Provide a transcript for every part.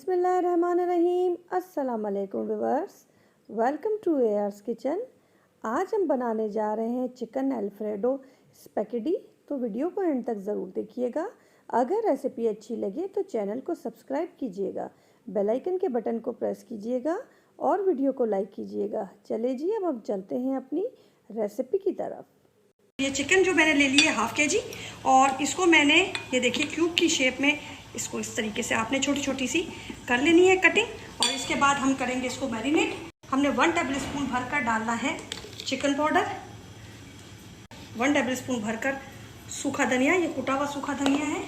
बिस्मिल्लाहिर्रहमानिर्रहीम। अस्सलाम वालेकुम व्यूअर्स, वेलकम टू एआर्स किचन। आज हम बनाने जा रहे हैं चिकन अल्फ्रेडो स्पैगेटी। तो वीडियो को एंड तक ज़रूर देखिएगा। अगर रेसिपी अच्छी लगे तो चैनल को सब्सक्राइब कीजिएगा, बेल आइकन के बटन को प्रेस कीजिएगा और वीडियो को लाइक कीजिएगा। चले जी, अब हम चलते हैं अपनी रेसिपी की तरफ। ये चिकन जो मैंने ले ली है हाफ केजी, और इसको मैंने ये देखिए क्यूब की शेप में इसको इस तरीके से आपने छोटी छोटी सी कर लेनी है कटिंग। और इसके बाद हम करेंगे इसको मैरिनेट। हमने 1 टेबल स्पून भरकर डालना है चिकन पाउडर, 1 टेबल स्पून भरकर सूखा धनिया, ये कुटा हुआ सूखा धनिया है,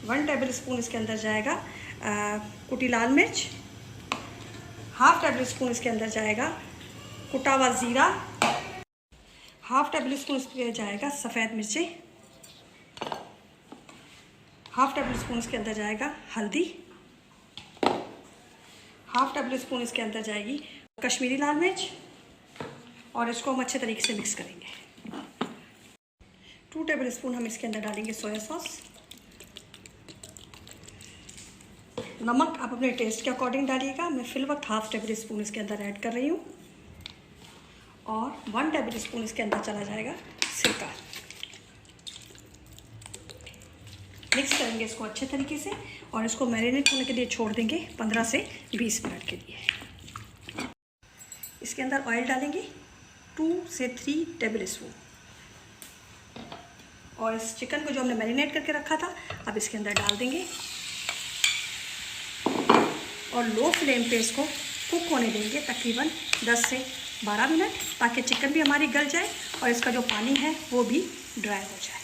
1 टेबल स्पून इसके अंदर जाएगा कुटी लाल मिर्च, हाफ टेबल स्पून इसके अंदर जाएगा कुटा हुआ ज़ीरा, हाफ टेबल स्पून इसके जाएगा सफ़ेद मिर्ची, हाफ टेबल स्पून इसके अंदर जाएगा हल्दी, हाफ टेबल स्पून इसके अंदर जाएगी कश्मीरी लाल मिर्च, और इसको हम अच्छे तरीके से मिक्स करेंगे। 2 टेबल स्पून हम इसके अंदर डालेंगे सोया सॉस। नमक आप अपने टेस्ट के अकॉर्डिंग डालिएगा। मैं फिल वक्त हाफ टेबल स्पून इसके अंदर ऐड कर रही हूँ, और 1 टेबल स्पून इसके अंदर चला जाएगा सिरका। मिक्स करेंगे इसको अच्छे तरीके से, और इसको मैरिनेट होने के लिए छोड़ देंगे 15 से 20 मिनट के लिए। इसके अंदर ऑयल डालेंगे 2 से 3 टेबल स्पून, और इस चिकन को जो हमने मैरिनेट करके रखा था अब इसके अंदर डाल देंगे, और लो फ्लेम पे इसको कुक होने देंगे तकरीबन 10 से 12 मिनट, ताकि चिकन भी हमारी गल जाए और इसका जो पानी है वो भी ड्राई हो जाए।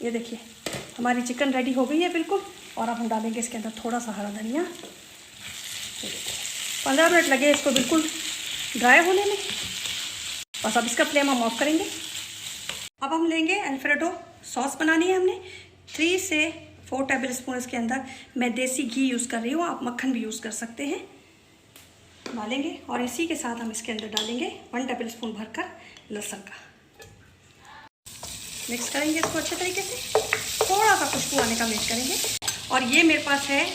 ये देखिए हमारी चिकन रेडी हो गई है बिल्कुल। और अब हम डालेंगे इसके अंदर थोड़ा सा हरा धनिया। 15 मिनट लगे इसको बिल्कुल ड्राई होने में। बस अब इसका फ्लेम हम ऑफ करेंगे। अब हम लेंगे अल्फ्रेडो सॉस बनानी है हमने। 3 से 4 टेबल स्पून इसके अंदर मैं देसी घी यूज़ कर रही हूँ, आप मक्खन भी यूज़ कर सकते हैं, डालेंगे। और इसी के साथ हम इसके अंदर डालेंगे 1 टेबल स्पून भरकर लहसुन का। मिक्स करेंगे इसको अच्छे तरीके से, थोड़ा सा खुशबू आने का वेट करेंगे। और ये मेरे पास है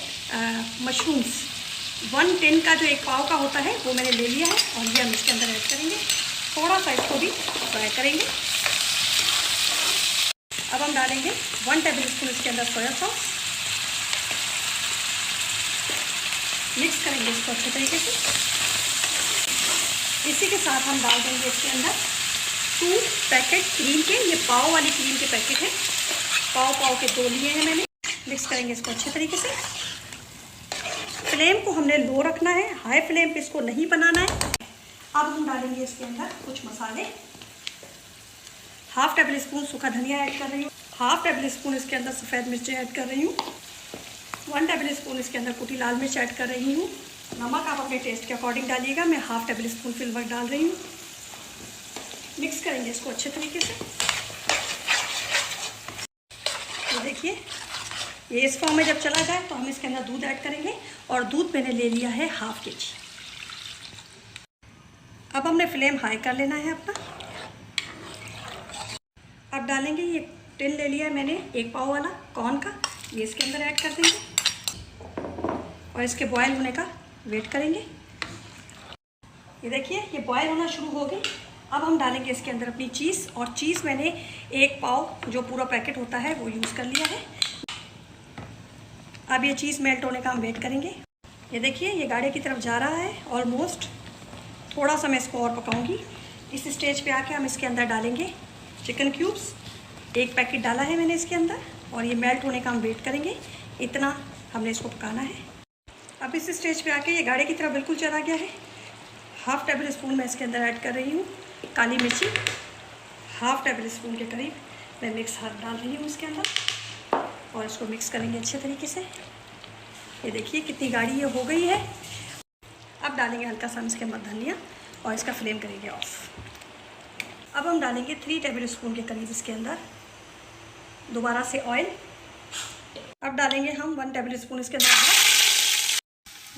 मशरूम्स, 1 टिन का जो 1 पाव का होता है वो मैंने ले लिया है, और ये हम इसके अंदर ऐड करेंगे। थोड़ा सा इसको भी फ्राई करेंगे। अब हम डालेंगे 1 टेबल स्पून इसके अंदर सोया सॉस। मिक्स करेंगे इसको अच्छे तरीके से। इसी के साथ हम डाल देंगे इसके अंदर 2 पैकेट क्रीम के, ये पाव वाली क्रीम के पैकेट है, पाव के 2 लिए हैं मैंने। मिक्स करेंगे इसको अच्छे तरीके से। फ्लेम को हमने लो रखना है, हाई फ्लेम पे इसको नहीं बनाना है। अब हम डालेंगे इसके अंदर कुछ मसाले। हाफ टेबल स्पून सूखा धनिया ऐड कर रही हूँ, हाफ टेबल स्पून इसके अंदर सफ़ेद मिर्ची ऐड कर रही हूँ, 1 टेबल स्पून इसके अंदर कुटी लाल मिर्च ऐड कर रही हूँ। नमक आप अपने टेस्ट के अकॉर्डिंग डालिएगा, मैं हाफ टेबल स्पून फिल वक्त डाल रही हूँ। मिक्स करेंगे इसको अच्छे तरीके से। तो देखिए ये इस फॉर्म में जब चला जाए तो हम इसके अंदर दूध ऐड करेंगे, और दूध मैंने ले लिया है हाफ केजी। अब हमने फ्लेम हाई कर लेना है अपना। अब डालेंगे ये टिन ले लिया है मैंने 1 पाव वाला कॉर्न का, ये इसके अंदर ऐड कर देंगे, और इसके बॉयल होने का वेट करेंगे। ये देखिए ये बॉयल होना शुरू हो गई। अब हम डालेंगे इसके अंदर अपनी चीज़, और चीज़ मैंने 1 पाव जो पूरा पैकेट होता है वो यूज़ कर लिया है। अब ये चीज़ मेल्ट होने का हम वेट करेंगे। ये देखिए ये गाढ़े की तरफ जा रहा है ऑलमोस्ट। थोड़ा सा मैं इसको और पकाऊंगी। इस स्टेज पे आके हम इसके अंदर डालेंगे चिकन क्यूब्स। 1 पैकेट डाला है मैंने इसके अंदर, और ये मेल्ट होने का हम वेट करेंगे। इतना हमने इसको पकाना है। अब इस स्टेज पे आके ये गाढ़े की तरफ बिल्कुल चला गया है। हाफ टेबल स्पून मैं इसके अंदर ऐड कर रही हूँ काली मिर्ची, हाफ टेबल स्पून के करीब मैं मिक्स हर्ब डाल रही हूँ इसके अंदर, और इसको मिक्स करेंगे अच्छे तरीके से। ये देखिए कितनी गाढ़ी ये हो गई है। अब डालेंगे हल्का सा इसके अंदर धनिया, और इसका फ्लेम करेंगे ऑफ। अब हम डालेंगे 3 टेबल स्पून के करीब इसके अंदर दोबारा से ऑयल। अब डालेंगे हम 1 टेबल स्पून इसके अंदर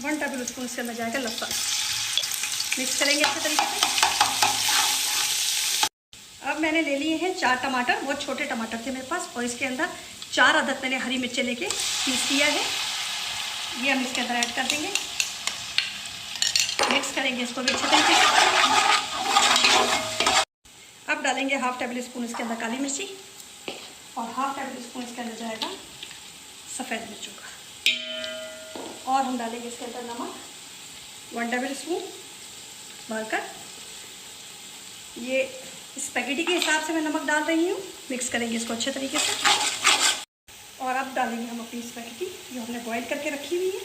1 टेबल स्पून इसके अंदर जाएगा लहसुन। मिक्स करेंगे अच्छे तरीके से। अब मैंने ले लिए हैं 4 टमाटर, बहुत छोटे टमाटर थे मेरे पास, और इसके अंदर 4 अदद मैंने हरी मिर्चें लेके पीस दिया है। ये हम इसके अंदर ऐड कर देंगे, मिक्स करेंगे इसको भी अच्छे तरीके से। अब डालेंगे हाफ टेबल स्पून इसके अंदर काली मिर्ची और हाफ टेबल स्पून इसके अंदर जाएगा सफ़ेद मिर्चों का, और हम डालेंगे इसके अंदर नमक 1 टेबल स्पून भरकर। ये स्पैगेटी के हिसाब से मैं नमक डाल रही हूँ। मिक्स करेंगे इसको अच्छे तरीके से, और अब डालेंगे हम अपनी स्पैगेटी जो हमने बॉईल करके रखी हुई है।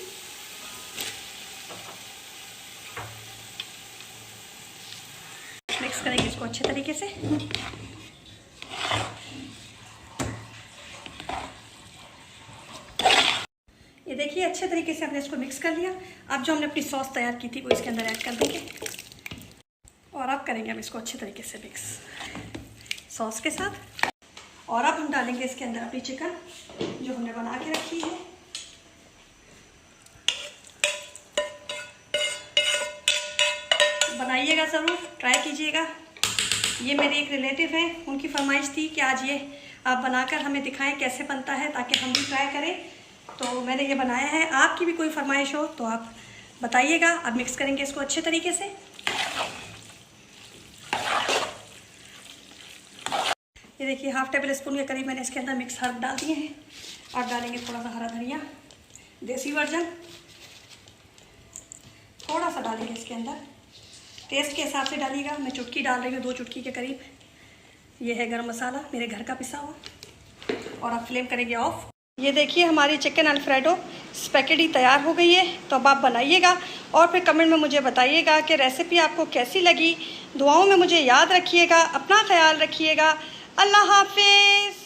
मिक्स करेंगे इसको अच्छे तरीके से। ये देखिए अच्छे तरीके से हमने इसको मिक्स कर लिया। अब जो हमने अपनी सॉस तैयार की थी वो इसके अंदर ऐड कर देंगे, और अब करेंगे हम इसको अच्छे तरीके से मिक्स सॉस के साथ। और अब हम डालेंगे इसके अंदर अपनी चिकन जो हमने बना के रखी है। बनाइएगा ज़रूर, ट्राई कीजिएगा। ये मेरी एक रिलेटिव है, उनकी फरमाइश थी कि आज ये आप बनाकर हमें दिखाएं कैसे बनता है, ताकि हम भी ट्राई करें। तो मैंने ये बनाया है। आपकी भी कोई फरमाइश हो तो आप बताइएगा। अब मिक्स करेंगे इसको अच्छे तरीके से। ये देखिए हाफ टेबल स्पून के करीब मैंने इसके अंदर मिक्स हर्ब डाल दिए हैं। अब डालेंगे थोड़ा सा हरा धनिया, देसी वर्जन थोड़ा सा डालेंगे इसके अंदर, टेस्ट के हिसाब से डालिएगा। मैं चुटकी डाल रही हूँ, 2 चुटकी के करीब। ये है गरम मसाला मेरे घर का पिसा हुआ, और अब फ्लेम करेंगे ऑफ। ये देखिए हमारी चिकन अल्फ्रेडो स्पैगेटी तैयार हो गई है। तो अब आप बनाइएगा और फिर कमेंट में मुझे बताइएगा कि रेसिपी आपको कैसी लगी। दुआओं में मुझे याद रखिएगा, अपना ख्याल रखिएगा। अल्लाह हाफिज़।